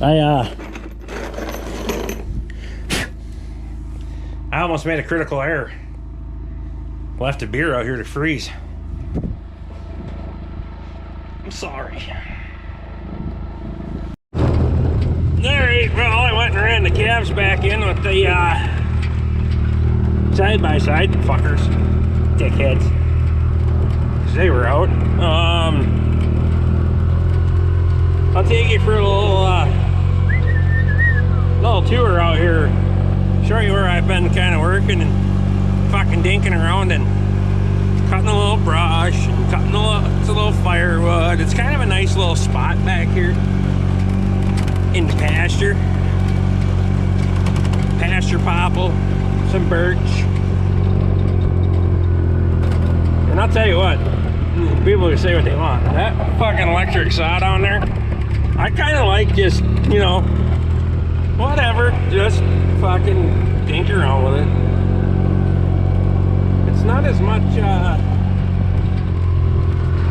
I almost made a critical error. Left a beer out here to freeze. I'm sorry. Alright, well, I went and ran the calves back in with the side-by-side fuckers. Dickheads. They were out. I'll take you for a little tour out here. Show you where I've been kind of working and fucking dinking around and cutting a little brush and cutting a little firewood. It's kind of a nice little spot back here in the pasture. Pasture popple, some birch. And I'll tell you what, people can say what they want. That fucking electric saw down there, I kind of like just, you know, whatever, just fucking dink around with it. It's not as much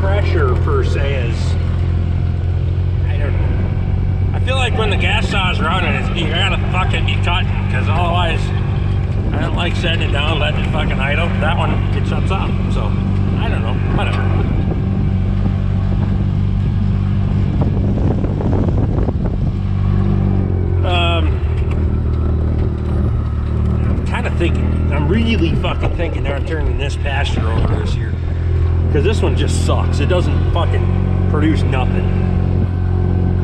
pressure per se as, I don't know. I feel like when the gas saw's running, you gotta fucking be cutting, because otherwise, I don't like setting it down, letting it fucking idle. That one, it shuts off, so I don't know, whatever. I'm kind of thinking, I'm really fucking thinking they're turning this pasture over this year. Because this one just sucks. It doesn't fucking produce nothing.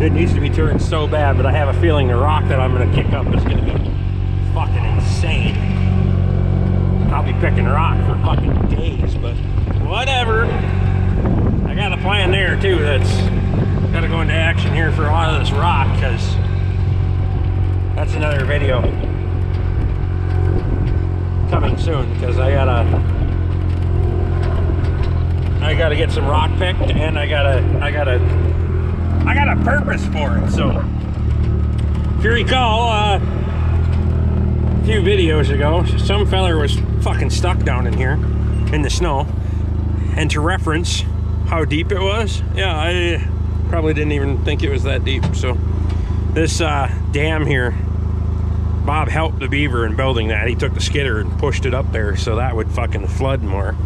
It needs to be turned so bad, but I have a feeling the rock that I'm gonna kick up is gonna be fucking insane. I'll be picking rock for fucking days, but whatever. I got a plan there too that's gotta go into action here for a lot of this rock, because that's another video coming soon, because I gotta get some rock picked, and I got a purpose for it. So if you recall, a few videos ago, some feller was fucking stuck down in here in the snow, and to reference how deep it was, yeah, I probably didn't even think it was that deep. So this dam here, Bob helped the beaver in building that. He took the skidder and pushed it up there so that would fucking flood more.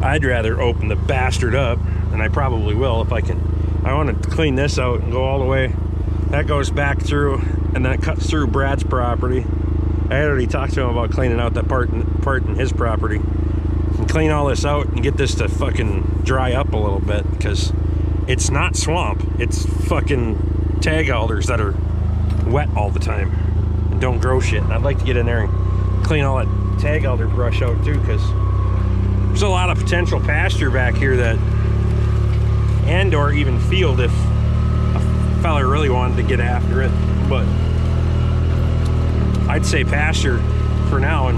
I'd rather open the bastard up, and I probably will if I can. I want to clean this out and go all the way. That goes back through, and then it cuts through Brad's property. I had already talked to him about cleaning out that part in his property. And clean all this out and get this to fucking dry up a little bit, because it's not swamp. It's fucking tag alders that are wet all the time and don't grow shit. And I'd like to get in there and clean all that tag alder brush out too, because there's a lot of potential pasture back here that, and or even field if a fella really wanted to get after it. But I'd say pasture for now, and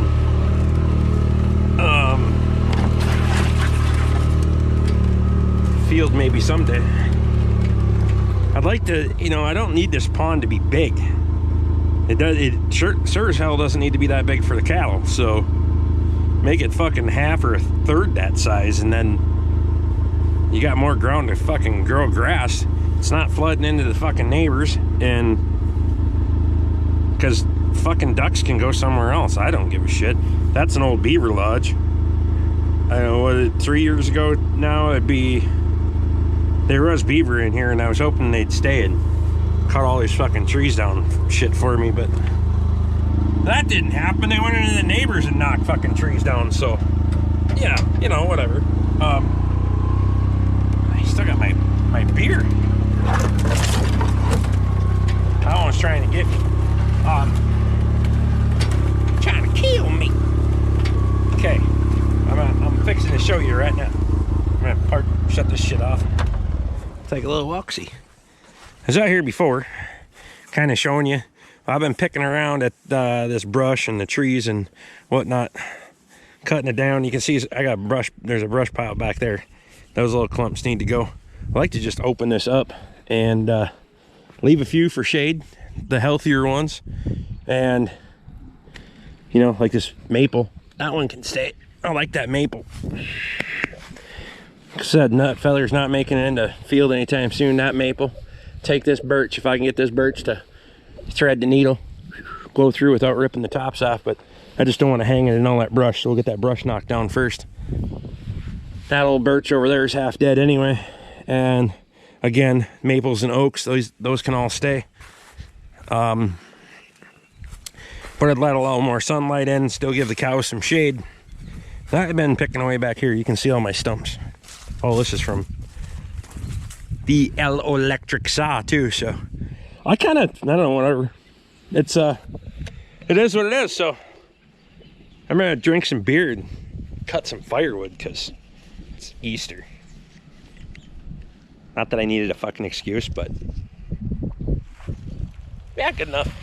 field maybe someday. I'd like to, you know, I don't need this pond to be big. It sure as hell doesn't need to be that big for the cattle, so make it fucking half or a third that size, and then you got more ground to fucking grow grass. It's not flooding into the fucking neighbors, and because fucking ducks can go somewhere else. I don't give a shit. That's an old beaver lodge. I don't know, what, 3 years ago now, there was beaver in here, and I was hoping they'd stay and cut all these fucking trees down shit for me, but that didn't happen. They went into the neighbors and knocked fucking trees down, so yeah, you know, whatever. I still got my beer. That one's trying to get me. Trying to kill me. Okay, I'm fixing to show you right now. I'm gonna shut this shit off. Take a little walk-see. I was out here before, kind of showing you. I've been picking around at this brush and the trees and whatnot, cutting it down. You can see I got brush. There's a brush pile back there. Those little clumps need to go. I like to just open this up and leave a few for shade, the healthier ones, and you know, like this maple. That one can stay. I like that maple. Like I said, nut feller's not making it into field anytime soon. That maple. Take this birch. If I can get this birch to thread the needle, go through without ripping the tops off, but I just don't want to hang it in all that brush, so we'll get that brush knocked down first. That old birch over there is half dead anyway, and again, maples and oaks, those can all stay. But I'd let a little more sunlight in, still give the cows some shade. I've been picking away back here. You can see all my stumps. Oh, this is from the electric saw too, so I don't know, whatever. It is what it is. So I'm gonna drink some beer and cut some firewood because it's Easter. Not that I needed a fucking excuse, but yeah, good enough.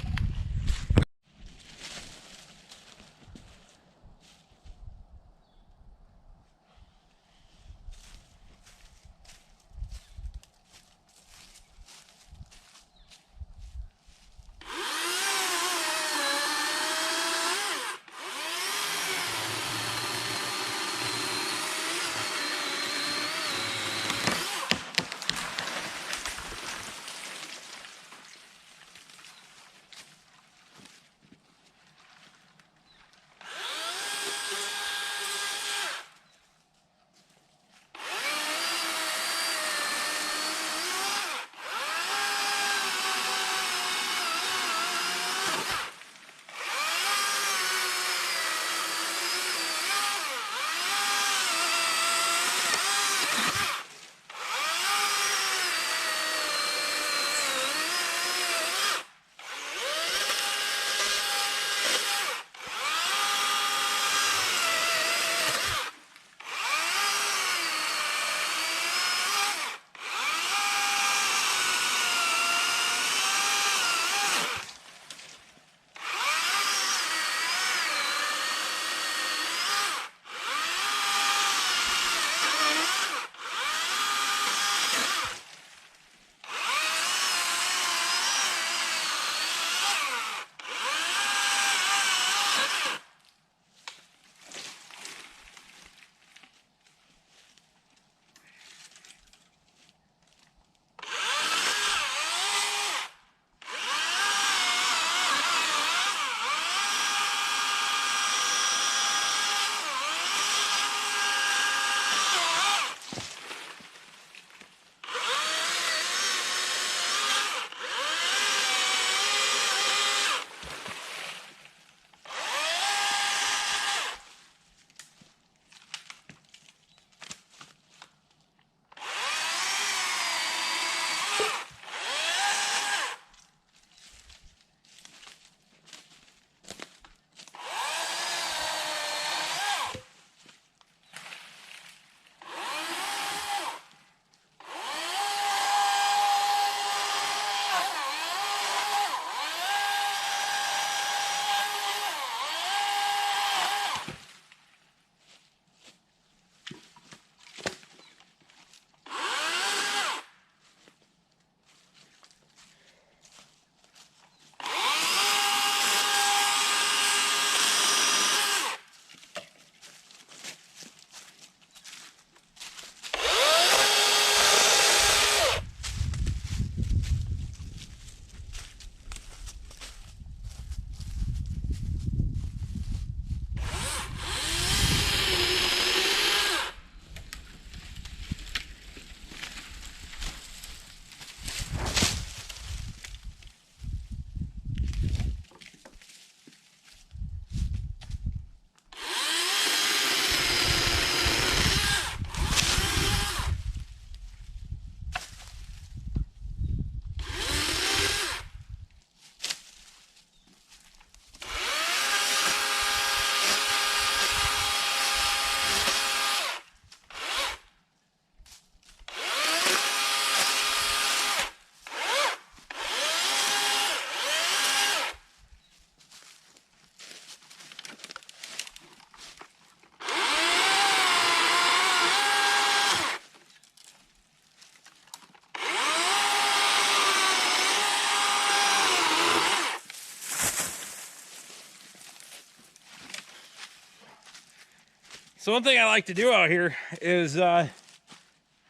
So one thing I like to do out here is go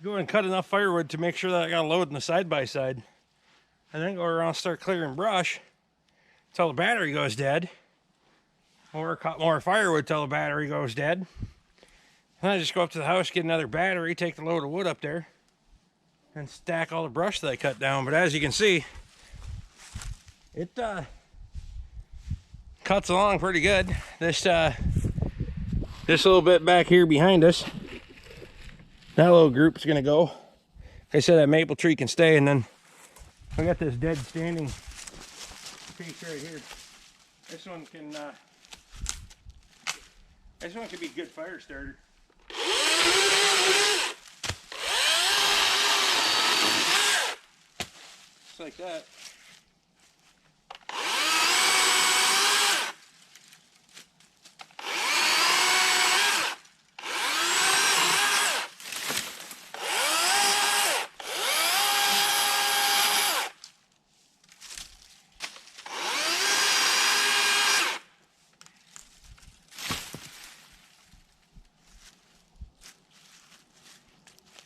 and cut enough firewood to make sure that I got a load in the side-by-side, and then go around and start clearing brush. till the battery goes dead, or cut more firewood till the battery goes dead. Then I just go up to the house, get another battery, take the load of wood up there, and stack all the brush that I cut down. But as you can see, it cuts along pretty good. This little bit back here behind us, that little group's gonna go. Like I said, that maple tree can stay, and then I got this dead standing piece right here. This one can be a good fire starter. Just like that.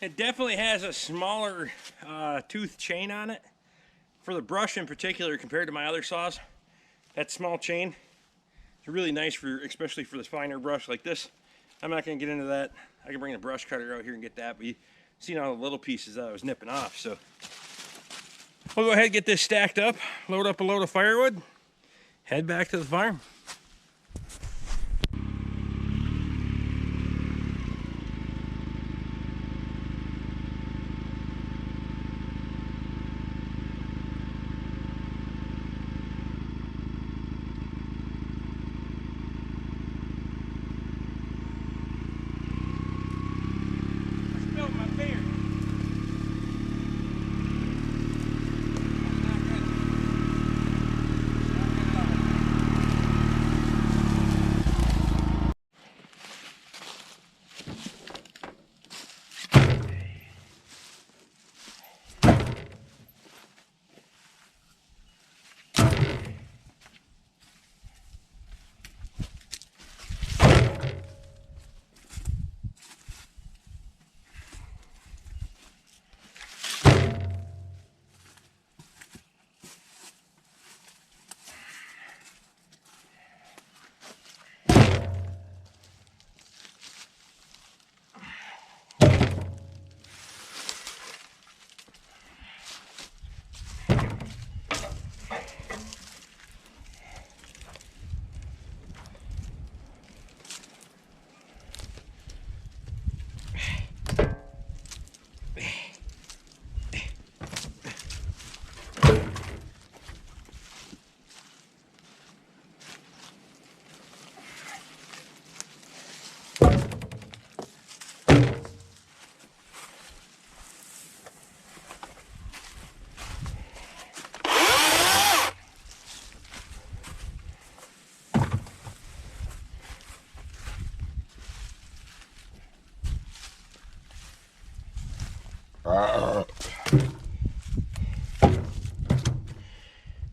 It definitely has a smaller tooth chain on it. For the brush in particular, compared to my other saws, that small chain is really nice for, especially for this finer brush like this. I'm not going to get into that. I can bring the brush cutter out here and get that, but you seen all the little pieces that I was nipping off. So we'll go ahead and get this stacked up, load up a load of firewood, head back to the farm.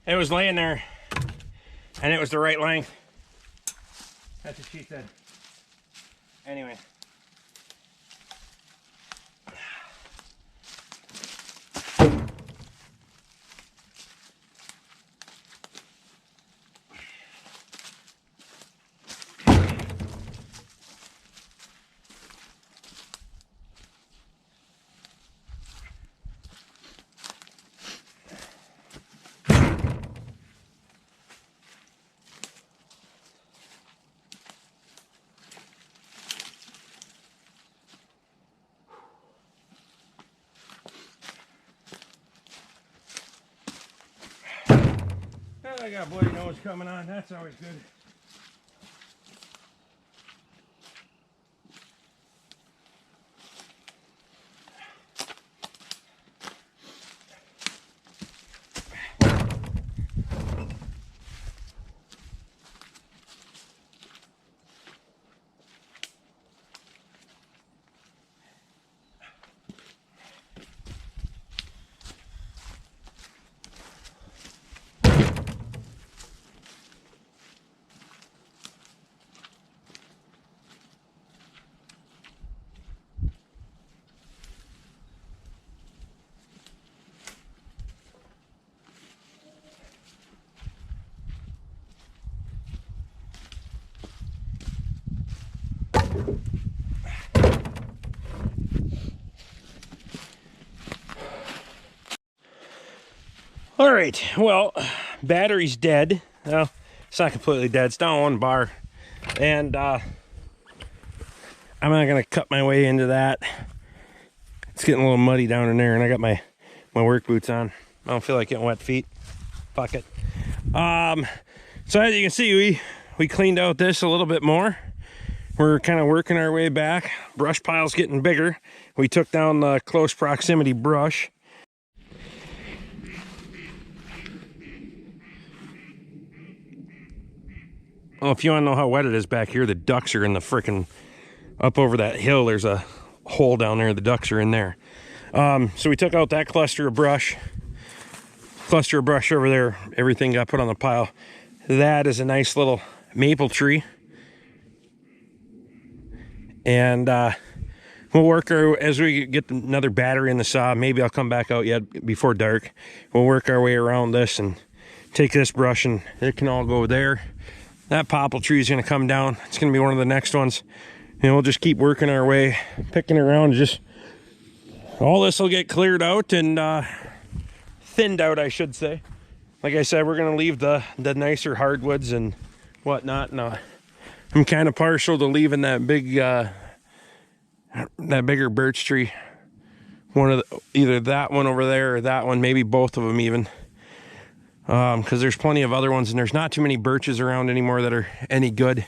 It was laying there, and it was the right length. That's what she said. Anyway. I got a bloody nose coming on. That's always good. All right, well, battery's dead. Well, it's not completely dead. It's down one bar. And I'm not gonna cut my way into that. It's getting a little muddy down in there, and I got my work boots on. I don't feel like getting wet feet. Fuck it. So as you can see, we cleaned out this a little bit more. We're kind of working our way back. Brush pile's getting bigger. We took down the close proximity brush. Oh, if you want to know how wet it is back here, the ducks are in the frickin' up over that hill. There's a hole down there. The ducks are in there. So we took out that cluster of brush over there. Everything got put on the pile. That is a nice little maple tree. And we'll work as we get another battery in the saw. Maybe I'll come back out yet before dark. We'll work our way around this and take this brush, and it can all go there. That popple tree is going to come down. It's going to be one of the next ones. And we'll just keep working our way, picking around. Just all this will get cleared out and thinned out, I should say. Like I said, we're going to leave the nicer hardwoods and whatnot. And I'm kind of partial to leaving that bigger birch tree. Either that one over there or that one, maybe both of them even. Because there's plenty of other ones, and there's not too many birches around anymore that are any good.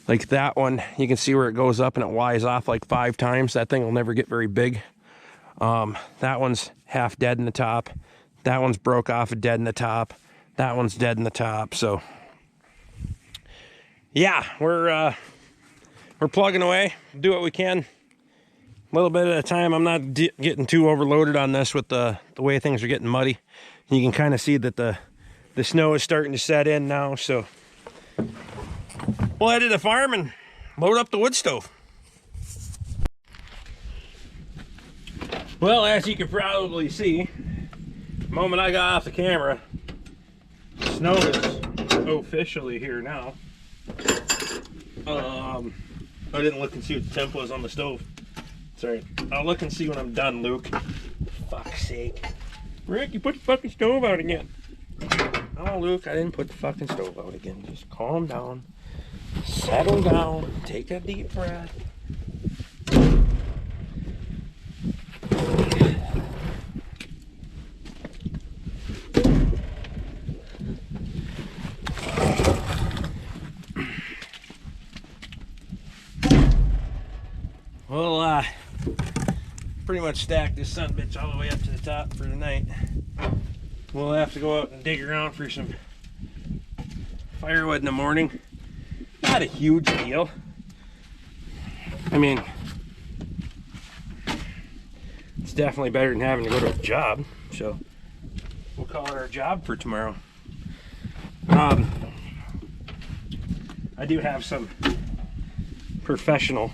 Like that one, you can see where it goes up and it Y's off like 5 times. That thing will never get very big. That one's half dead in the top. That one's broke off and dead in the top. That one's dead in the top. So yeah, we're plugging away, do what we can, a little bit at a time. I'm not getting too overloaded on this with the way things are getting muddy. You can kind of see that the snow is starting to set in now, so we'll head to the farm and load up the wood stove. Well, as you can probably see, the moment I got off the camera, snow is officially here now. I didn't look and see what the temp was on the stove. Sorry, I'll look and see when I'm done, Luke. Fuck's sake. Rick, you put the fucking stove out again. Oh, Luke, I didn't put the fucking stove out again. Just calm down. Settle down. Take a deep breath. Well, pretty much stacked this sumbitch all the way up to the top for tonight. We'll have to go out and dig around for some firewood in the morning. Not a huge deal. I mean, it's definitely better than having to go to a job, so we'll call it our job for tomorrow. I do have some professional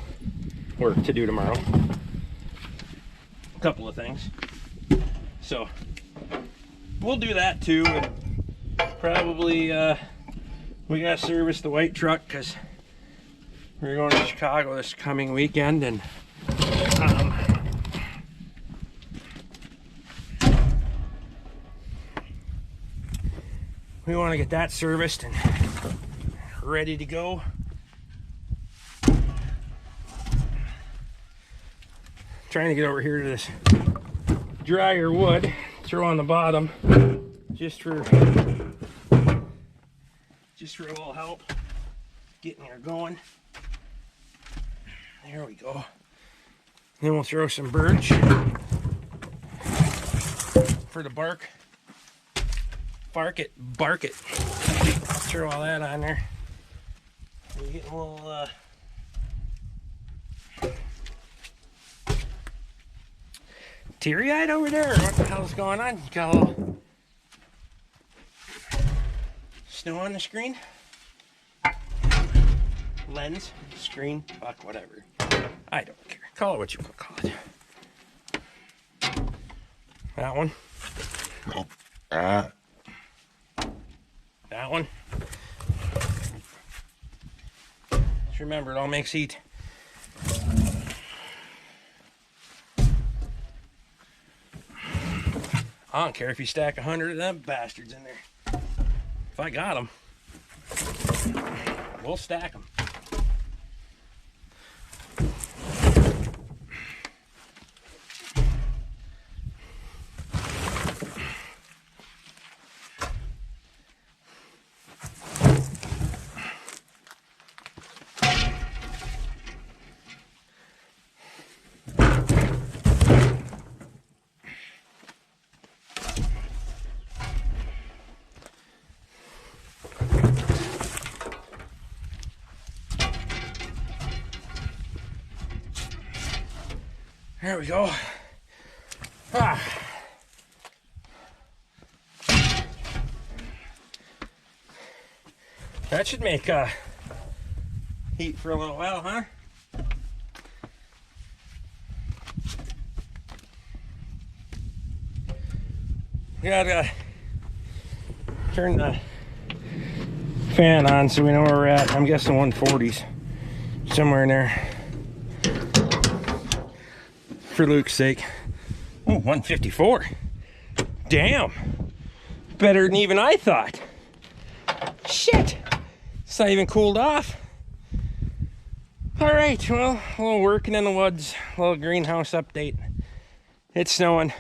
work to do tomorrow. A couple of things. So we'll do that too. And probably we gotta service the white truck because we're going to Chicago this coming weekend, and we want to get that serviced and ready to go. Trying to get over here to this drier wood, throw on the bottom, just for a little help getting her going. There we go. Then we'll throw some birch for the bark. Bark it. Throw all that on there. We're getting a little teary-eyed over there. What the hell's going on? You got a little snow on the screen? Lens, screen, fuck, whatever. I don't care. Call it what you want to call it. That one. That one. Just remember, it all makes heat. I don't care if you stack 100 of them bastards in there. If I got them, we'll stack them. There we go. Ah. That should make heat for a little while, huh? Gotta turn the fan on so we know where we're at. I'm guessing 140s, somewhere in there. For Luke's sake. Ooh, 154. Damn. Better than even I thought. Shit. It's not even cooled off. All right, well, a little working in the woods, a little greenhouse update. It's snowing.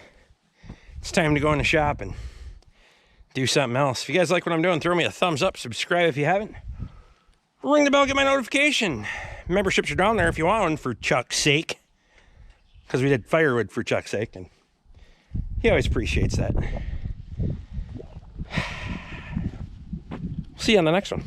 It's time to go in the shop and do something else. If you guys like what I'm doing, throw me a thumbs up, subscribe if you haven't. Ring the bell, get my notification. Memberships are down there if you want one, for Chuck's sake. Because we did Firewood for Chuck's sake, and he always appreciates that. See you on the next one.